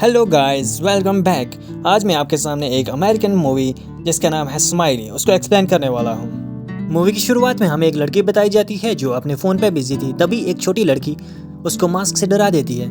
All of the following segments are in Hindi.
Hello guys, welcome back. आज मैं आपके सामने एक अमेरिकन मूवी जिसका नाम है स्माइली उसको एक्सप्लेन करने वाला हूँ। मूवी की शुरुआत में हमें एक लड़की बताई जाती है जो अपने फ़ोन पे बिजी थी। तभी एक छोटी लड़की उसको मास्क से डरा देती है।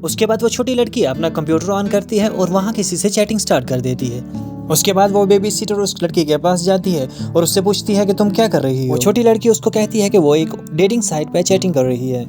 उसके बाद वो छोटी लड़की अपना कंप्यूटर ऑन करती है और वहाँ किसी से चैटिंग स्टार्ट कर देती है। उसके बाद वो बेबी सीटर उस लड़की के पास जाती है और उससे पूछती है कि तुम क्या कर रही हो। वो छोटी लड़की उसको कहती है कि वो एक डेटिंग साइट पे चैटिंग कर रही है।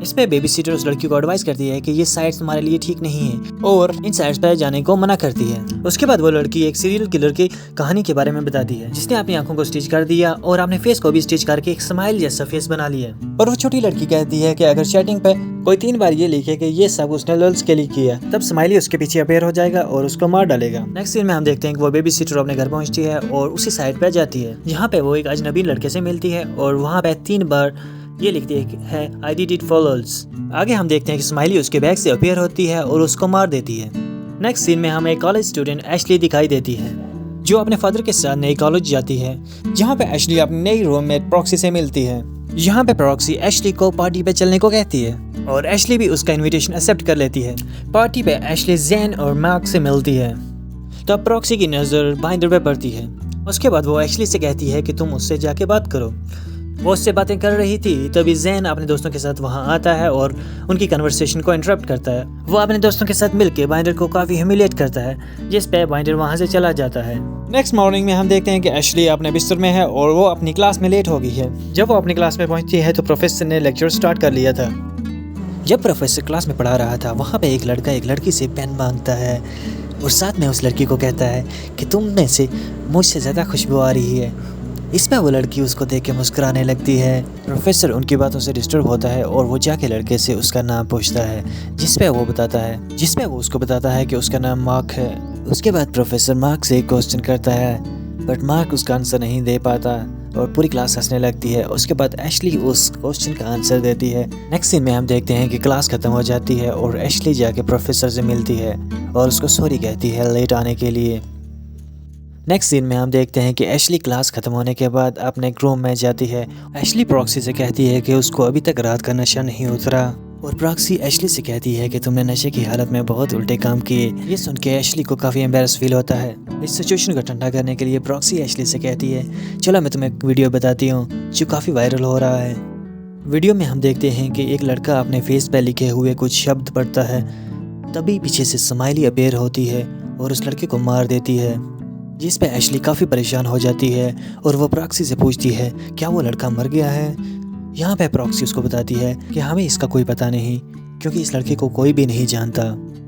इस पे बेबी सीटर उस लड़की को एडवाइस करती है कि ये साइट्स तुम्हारे लिए ठीक नहीं है और इन साइट्स पर जाने को मना करती है। उसके बाद वो लड़की एक सीरियल किलर की कहानी के बारे में बताती है जिसने अपनी आंखों को स्टिच कर दिया और अपने फेस को भी स्टिच करके एक स्माइल जैसा फेस बना लिया। और वो छोटी लड़की कहती है कि अगर चैटिंग पे कोई 3 बार ये लिखे कि ये सब उसने लर्ल्स के लिए किया, तब स्माइली उसके पीछे अपेयर हो जाएगा और उसको मार डालेगा। नेक्स्ट सीन में हम देखते हैं कि वो बेबी सीटर अपने घर पहुंचती है और उसी साइट पे जाती है। यहाँ पे वो एक अजनबी लड़के से मिलती है और वहाँ पे 3 बार ये लिखती है आई डिड इट फॉर लर्ल्स। आगे हम देखते हैं कि स्माइली उसके बैग से अपेयर होती है और उसको मार देती है। नेक्स्ट सीन में हमें कॉलेज स्टूडेंट एशली दिखाई देती है जो अपने फादर के साथ नई कॉलेज जाती है, जहाँ पे एशली अपनी नई रूममेट प्रॉक्सी से मिलती है। यहाँ पे प्रॉक्सी एशली को पार्टी पे चलने को कहती है और एशली भी उसका इनविटेशन एक्सेप्ट कर लेती है। पार्टी पे एशली ज़ैन और मार्क से मिलती है। तब प्रॉक्सी की नज़र बाइंडर पे पड़ती है। उसके बाद वो एशली से कहती है कि तुम उससे जाके बात करो। वो उससे बातें कर रही थी तभी ज़ैन अपने दोस्तों के साथ वहां आता है और उनकी कन्वर्सेशन को इंटरप्ट करता है। वो अपने दोस्तों के साथ मिलकर बाइंडर को काफ़ी ह्यूमिलिएट करता है, जिस पे बाइंडर वहां से चला जाता है। नेक्स्ट मॉर्निंग में हम देखते हैं कि एशली अपने बिस्तर में है और वो अपनी क्लास में लेट हो गई है। जब वो अपनी क्लास में पहुंचती है तो प्रोफेसर ने लेक्चर स्टार्ट कर लिया था। जब प्रोफेसर क्लास में पढ़ा रहा था वहाँ पे एक लड़का एक लड़की से पेन मांगता है और साथ में उस लड़की को कहता है कि तुम में से मुझसे ज़्यादा खुशबू आ रही है। इस पर वो लड़की उसको देख के मुस्कुराने लगती है। प्रोफेसर उनकी बातों से डिस्टर्ब होता है और वो जाके लड़के से उसका नाम पूछता है, जिस पे वो उसको बताता है कि उसका नाम मार्क है। उसके बाद प्रोफेसर मार्क से एक क्वेश्चन करता है बट मार्क उसका आंसर नहीं दे पाता और पूरी क्लास हंसने लगती है। उसके बाद एशली उस क्वेश्चन का आंसर देती है। नेक्स्ट सीन में हम देखते हैं कि क्लास खत्म हो जाती है और एशली जाके प्रोफेसर से मिलती है और उसको सॉरी कहती है लेट आने के लिए। नेक्स्ट सीन में हम देखते हैं कि एशली क्लास खत्म होने के बाद अपने रूम में जाती है। एशली प्रॉक्सी से कहती है कि उसको अभी तक रात का नशा नहीं उतरा और प्रॉक्सी एशली से कहती है कि तुमने नशे की हालत में बहुत उल्टे काम किए। ये सुन के एशली को काफ़ी एम्बेरस फील होता है। इस सिचुएशन को ठंडा करने के लिए प्रॉक्सी एशली से कहती है चलो मैं तुम्हें एक वीडियो बताती हूँ जो काफ़ी वायरल हो रहा है। वीडियो में हम देखते हैं कि एक लड़का अपने फेस पर लिखे हुए कुछ शब्द पढ़ता है। तभी पीछे से स्माइली अपेयर होती है और उस लड़के को मार देती है, जिस पे एशली काफ़ी परेशान हो जाती है और वो प्रॉक्सी से पूछती है क्या वो लड़का मर गया है। यहाँ पे प्रॉक्सी उसको बताती है कि हमें इसका कोई पता नहीं क्योंकि इस लड़के को कोई भी नहीं जानता।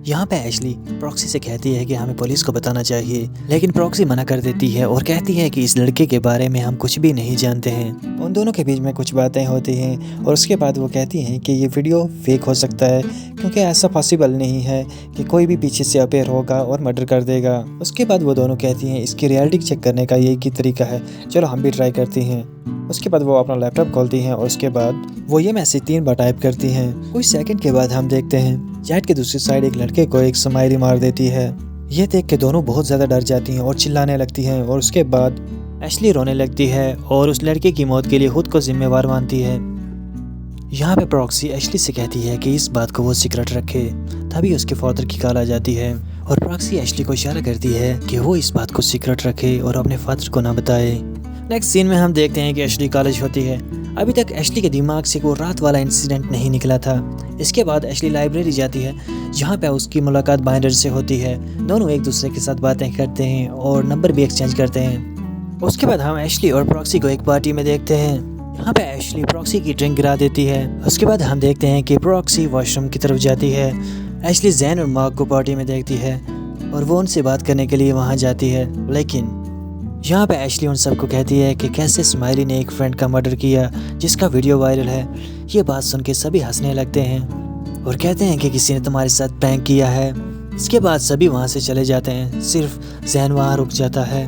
यहाँ पे एशली प्रॉक्सी से कहती है कि हमें पुलिस को बताना चाहिए, लेकिन प्रॉक्सी मना कर देती है और कहती है कि इस लड़के के बारे में हम कुछ भी नहीं जानते हैं। उन दोनों के बीच में कुछ बातें होती हैं और उसके बाद वो कहती हैं कि ये वीडियो फेक हो सकता है क्योंकि ऐसा पॉसिबल नहीं है कि कोई भी पीछे से अपेयर होगा और मर्डर कर देगा। उसके बाद वो दोनों कहती हैं इसकी रियलिटी चेक करने का यही तरीका है, चलो हम भी ट्राई करती हैं। उसके बाद वो अपना लैपटॉप खोलती हैं और उसके बाद वो ये मैसेज 3 बार टाइप करती हैं। कुछ सेकंड के बाद हम देखते हैं चैट के दूसरी साइड एक लड़के को एक स्माइली मार देती है। ये देख के दोनों बहुत ज़्यादा डर जाती हैं और चिल्लाने लगती हैं और उसके बाद एशली रोने लगती है और उस लड़के की मौत के लिए खुद को जिम्मेवार मानती है। यहाँ पे प्रॉक्सी एशली से कहती है कि इस बात को वो सीक्रेट रखे। तभी उसके फादर की कॉल आ जाती है और प्रॉक्सी एशली को इशारा करती है कि वो इस बात को सीक्रेट रखे और अपने फादर को ना बताए। नेक्स्ट सीन में हम देखते हैं कि एशली कॉलेज होती है। अभी तक एशली के दिमाग से वो रात वाला इंसिडेंट नहीं निकला था। इसके बाद एशली लाइब्रेरी जाती है जहाँ पे उसकी मुलाकात बाइंडर से होती है। दोनों एक दूसरे के साथ बातें करते हैं और नंबर भी एक्सचेंज करते हैं। उसके बाद हम एशली और प्रॉक्सी को एक पार्टी में देखते हैं। यहाँ पे एशली प्रॉक्सी की ड्रिंक गिरा देती है। उसके बाद हम देखते हैं कि प्रॉक्सी वॉशरूम की तरफ जाती है। एशली ज़ैन और मार्क को पार्टी में देखती है और वो उनसे बात करने के लिए वहाँ जाती है, लेकिन यहाँ पे एशली उन सबको कहती है कि कैसे स्माइली ने एक फ्रेंड का मर्डर किया जिसका वीडियो वायरल है। ये बात सुन के सभी हंसने लगते हैं और कहते हैं कि किसी ने तुम्हारे साथ प्रैंक किया है। इसके बाद सभी वहाँ से चले जाते हैं, सिर्फ ज़ैन वहाँ रुक जाता है।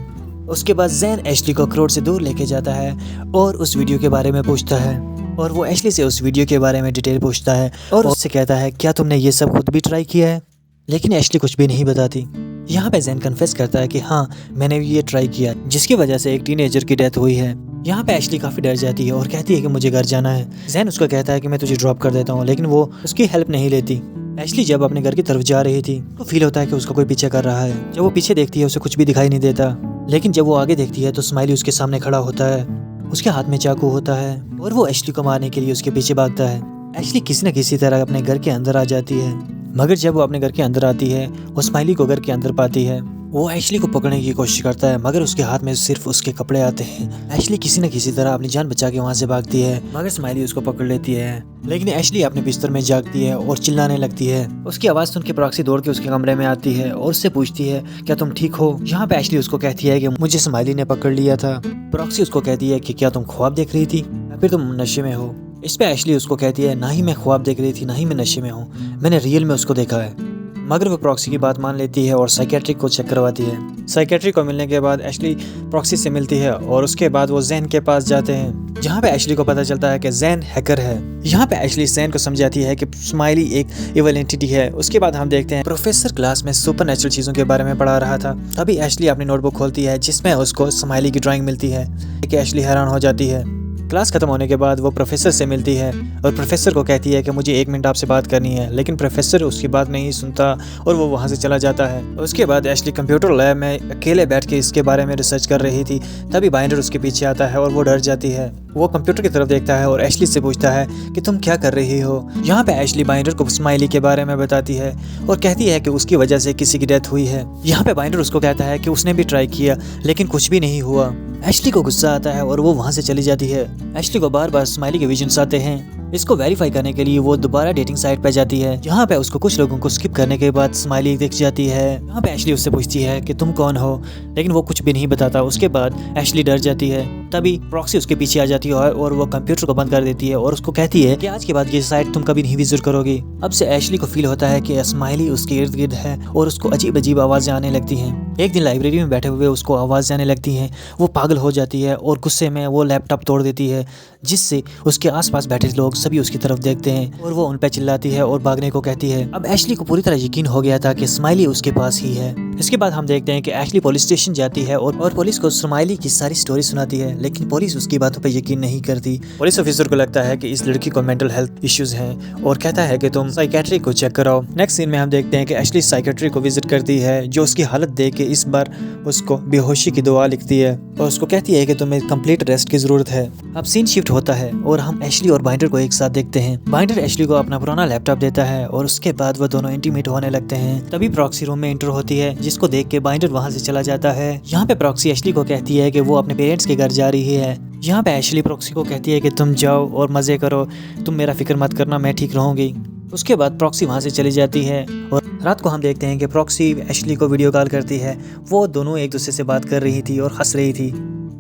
उसके बाद ज़ैन एशली को अखरोट से दूर लेके जाता है और उस वीडियो के बारे में पूछता है और वो एशली से उस वीडियो के बारे में डिटेल पूछता है और उससे कहता है क्या तुमने ये सब खुद भी ट्राई किया है, लेकिन एशली कुछ भी नहीं बताती। यहाँ पे ज़ैन कन्फेस करता है कि हाँ मैंने ये ट्राई किया जिसकी वजह से एक टीनेजर की डेथ हुई है। यहाँ पे एशली काफ़ी डर जाती है और कहती है कि मुझे घर जाना है। ज़ैन उसको कहता है कि मैं तुझे ड्रॉप कर देता हूँ, लेकिन वो उसकी हेल्प नहीं लेती। एशली जब अपने घर की तरफ जा रही थी तो फील होता है कि उसका कोई पीछे कर रहा है। जब वो पीछे देखती है उसे कुछ भी दिखाई नहीं देता, लेकिन जब वो आगे देखती है तो स्माइली उसके सामने खड़ा होता है। उसके हाथ में चाकू होता है और वो एशली को मारने के लिए उसके पीछे भागता है। एशली किसी न किसी तरह अपने घर के अंदर आ जाती है, मगर जब वो अपने घर के अंदर आती है वो स्माइली को घर के अंदर पाती है। वो एशली को पकड़ने की कोशिश करता है, मगर उसके हाथ में सिर्फ उसके कपड़े आते हैं। एशली किसी न किसी तरह अपनी जान बचा के वहाँ से भागती है, मगर स्माइली उसको पकड़ लेती है। लेकिन एशली अपने बिस्तर में जागती है और चिल्लाने लगती है। उसकी आवाज़ सुन के प्रॉक्सी दौड़ के उसके कमरे में आती है और उससे पूछती है क्या तुम ठीक हो। यहाँ पे एशली उसको कहती है कि मुझे स्माइली ने पकड़ लिया था। प्रॉक्सी उसको कहती है कि क्या तुम ख्वाब देख रही थी या फिर तुम नशे में हो। इस पे एशली उसको कहती है ना ही मैं ख्वाब देख रही थी ना ही मैं नशे में हूँ, मैंने रियल में उसको देखा है। मगर वो प्रॉक्सी की बात मान लेती है और साइकेट्रिक को चेक करवाती है। साइकेट्रिक को मिलने के बाद एशली प्रॉक्सी से मिलती है और उसके बाद वो जैन के पास जाते हैं, जहाँ पे एशली को पता चलता है कि जैन हैकर है। यहाँ पे एशली जैन को समझाती है कि स्माइली एक इवल एंटिटी है। उसके बाद हम देखते हैं प्रोफेसर क्लास में सुपर नेचुरल चीज़ों के बारे में पढ़ा रहा था। तभी एशली अपनी नोटबुक खोलती है जिसमें उसको स्माइली की ड्राइंग मिलती है कि एशली हैरान हो जाती है। क्लास खत्म होने के बाद वो प्रोफेसर से मिलती है और प्रोफेसर को कहती है कि मुझे 1 मिनट आपसे बात करनी है, लेकिन प्रोफेसर उसकी बात नहीं सुनता और वो वहाँ से चला जाता है। उसके बाद एशली कंप्यूटर लैब में अकेले बैठ के इसके बारे में रिसर्च कर रही थी। तभी बाइंडर उसके पीछे आता है और वो डर जाती है। वो कंप्यूटर की तरफ देखता है और एशली से पूछता है कि तुम क्या कर रही हो। यहाँ पे एशली बाइंडर को स्माइली के बारे में बताती है और कहती है कि उसकी वजह से किसी की डेथ हुई है। यहाँ पे बाइंडर उसको कहता है कि उसने भी ट्राई किया लेकिन कुछ भी नहीं हुआ। एशली को गुस्सा आता है और वो वहाँ से चली जाती है। एशली को बार बार स्माइली के विजन्स आते हैं। इसको वेरीफाई करने के लिए वो दोबारा डेटिंग साइट पे जाती है। यहाँ पे उसको कुछ लोगों को स्किप करने के बाद स्माइली दिख जाती है। यहाँ पे एशली उससे पूछती है कि तुम कौन हो, लेकिन वो कुछ भी नहीं बताता। उसके बाद एशली डर जाती है। तभी प्रॉक्सी उसके पीछे आ जाती है और वो कंप्यूटर को बंद कर देती है और उसको कहती है कि आज के बाद ये साइट तुम कभी नहीं विजिट करोगी। अब से एशली को फील होता है कि स्माइली उसके इर्द गिर्द है और उसको अजीब अजीब आवाज़ें आने लगती हैं। एक दिन लाइब्रेरी में बैठे हुए उसको आवाज़ें आने लगती हैं। वो पागल हो जाती है और गुस्से में वो लैपटॉप तोड़ देती है, जिससे उसके आसपास बैठे लोग सभी उसकी तरफ देखते हैं और वो उन पर चिल्लाती है और भागने को कहती है। अब एशली को पूरी तरह यकीन हो गया था कि स्माइली उसके पास ही है। इसके बाद हम देखते हैं कि एशली पुलिस स्टेशन जाती है और पुलिस को स्माइली की सारी स्टोरी सुनाती है, लेकिन पुलिस उसकी बातों पर यकीन नहीं करती। पुलिस ऑफिसर को लगता है कि इस लड़की को मेंटल हेल्थ इश्यूज हैं और कहता है कि तुम साइकेट्रिक को चेक कराओ। नेक्स्ट सीन में हम देखते हैं कि एशली साइकेट्रिक को विजिट करती है, जो उसकी हालत देख के इस बार उसको बेहोशी की दुआ लिखती है और उसको कहती है कि तुम्हें कंप्लीट रेस्ट की जरूरत है। अब सीन शिफ्ट होता है और हम एशली और बाइंडर को एक साथ देखते हैं। बाइंडर एशली को अपना पुराना लैपटॉप देता है और उसके बाद वो दोनों इंटीमेट होने लगते हैं। तभी प्रॉक्सी रूम में एंटर होती है, जिसको देख के बाइंडर वहाँ से चला जाता है। यहाँ पे प्रॉक्सी एशली को कहती है कि वो अपने पेरेंट्स के घर जा रही है। यहाँ पे एशली प्रॉक्सी को कहती है कि तुम जाओ और मजे करो, तुम मेरा फिक्र मत करना, मैं ठीक रहूंगी। उसके बाद प्रॉक्सी वहाँ से चली जाती है और रात को हम देखते हैं कि प्रॉक्सी एशली को वीडियो कॉल करती है। वो दोनों एक दूसरे से बात कर रही थी और हंस रही थी।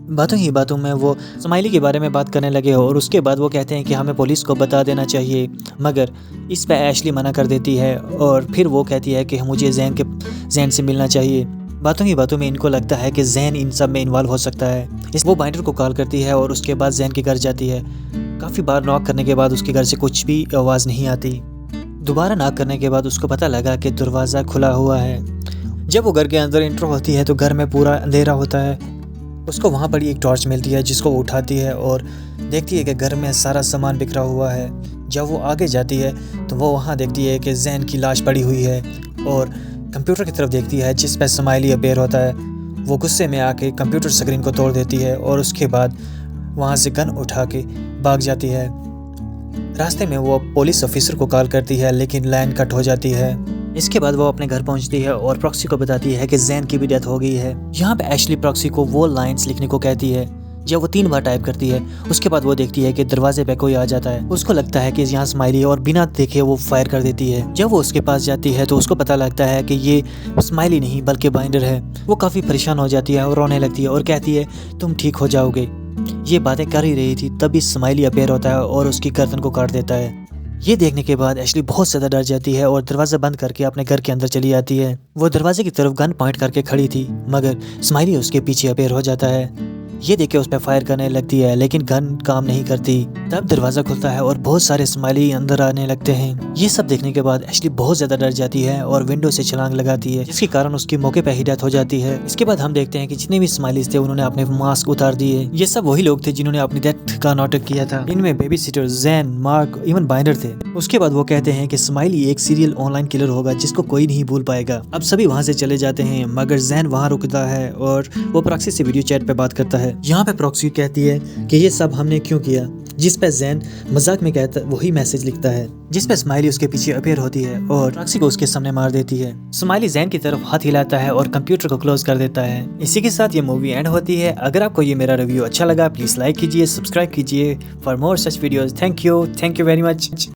बातों ही बातों में वो स्माइली के बारे में बात करने लगे और उसके बाद वो कहते हैं कि हमें पुलिस को बता देना चाहिए, मगर इस पे एशली मना कर देती है और फिर वो कहती है कि मुझे जैन से मिलना चाहिए। बातों ही बातों में इनको लगता है कि जैन इन सब में इन्वॉल्व हो सकता है। वो बाइंडर को कॉल करती है और उसके बाद जैन के घर जाती है। काफ़ी बार नॉक करने के बाद उसके घर से कुछ भी आवाज़ नहीं आती। दोबारा नॉक करने के बाद उसको पता लगा कि दरवाज़ा खुला हुआ है। जब वो घर के अंदर एंटर होती है तो घर में पूरा अंधेरा होता है। उसको वहाँ पर एक टॉर्च मिलती है, जिसको वो उठाती है और देखती है कि घर में सारा सामान बिखरा हुआ है। जब वो आगे जाती है तो वो वहाँ देखती है कि जैन की लाश पड़ी हुई है और कंप्यूटर की तरफ देखती है जिस पर स्माइली अपीयर होता है। वो गुस्से में आके कंप्यूटर स्क्रीन को तोड़ देती है और उसके बाद वहाँ से गन उठा के भाग जाती है। रास्ते में वो पुलिस ऑफिसर को कॉल करती है, लेकिन लाइन कट हो जाती है। इसके बाद वो अपने घर पहुंचती है और प्रॉक्सी को बताती है कि जैन की भी डेथ हो गई है। यहाँ पे एशली प्रॉक्सी को वो लाइंस लिखने को कहती है। जब वो 3 बार टाइप करती है उसके बाद वो देखती है कि दरवाजे पे कोई आ जाता है। उसको लगता है कि यहाँ स्माइली और बिना देखे वो फायर कर देती है। जब वो उसके पास जाती है तो उसको पता लगता है कि ये स्माइली नहीं बल्कि बाइंडर है। वो काफ़ी परेशान हो जाती है और रोने लगती है और कहती है तुम ठीक हो जाओगे। ये बातें कर ही रही थी तभी स्माइली अपीयर होता है और उसकी गर्दन को काट देता है। ये देखने के बाद एशली बहुत ज़्यादा डर जाती है और दरवाज़ा बंद करके अपने घर के अंदर चली जाती है। वो दरवाजे की तरफ गन पॉइंट करके खड़ी थी, मगर स्माइली उसके पीछे अपीयर हो जाता है। ये देख के उस पर फायर करने लगती है, लेकिन गन काम नहीं करती। तब दरवाजा खुलता है और बहुत सारे स्माइली अंदर आने लगते हैं। ये सब देखने के बाद एशली बहुत ज्यादा डर जाती है और विंडो से छलांग लगाती है, जिसके कारण उसकी मौके पर ही डेथ हो जाती है। इसके बाद हम देखते हैं कि जितने भी स्माइलीज थे उन्होंने अपने मास्क उतार दिए। ये सब वही लोग थे जिन्होंने अपनी डेथ का नाटक किया था। इनमें baby sitter, Jain, mark, even binder थे। उसके बाद वो कहते हैं कि स्माइली एक सीरियल ऑनलाइन किलर होगा जिसको कोई नहीं भूल पाएगा। अब सभी वहां से चले जाते हैं, मगर जैन वहां रुकता है और वो प्रॉक्सी से वीडियो चैट पे बात करता है। यहाँ पे प्रॉक्सी कहती है कि ये सब हमने क्यों किया, जिस पे जैन मजाक में कहता वही मैसेज लिखता है, जिस पे स्माइली उसके पीछे अपीयर होती है और प्रॉक्सी को उसके सामने मार देती है। स्माइली जैन की तरफ हाथ हिलाता है और कंप्यूटर को क्लोज कर देता है। इसी के साथ ये मूवी एंड होती है। अगर आपको ये मेरा रिव्यू अच्छा लगा प्लीज लाइक कीजिए, सब्सक्राइब कीजिए for more such videos. Thank you very much.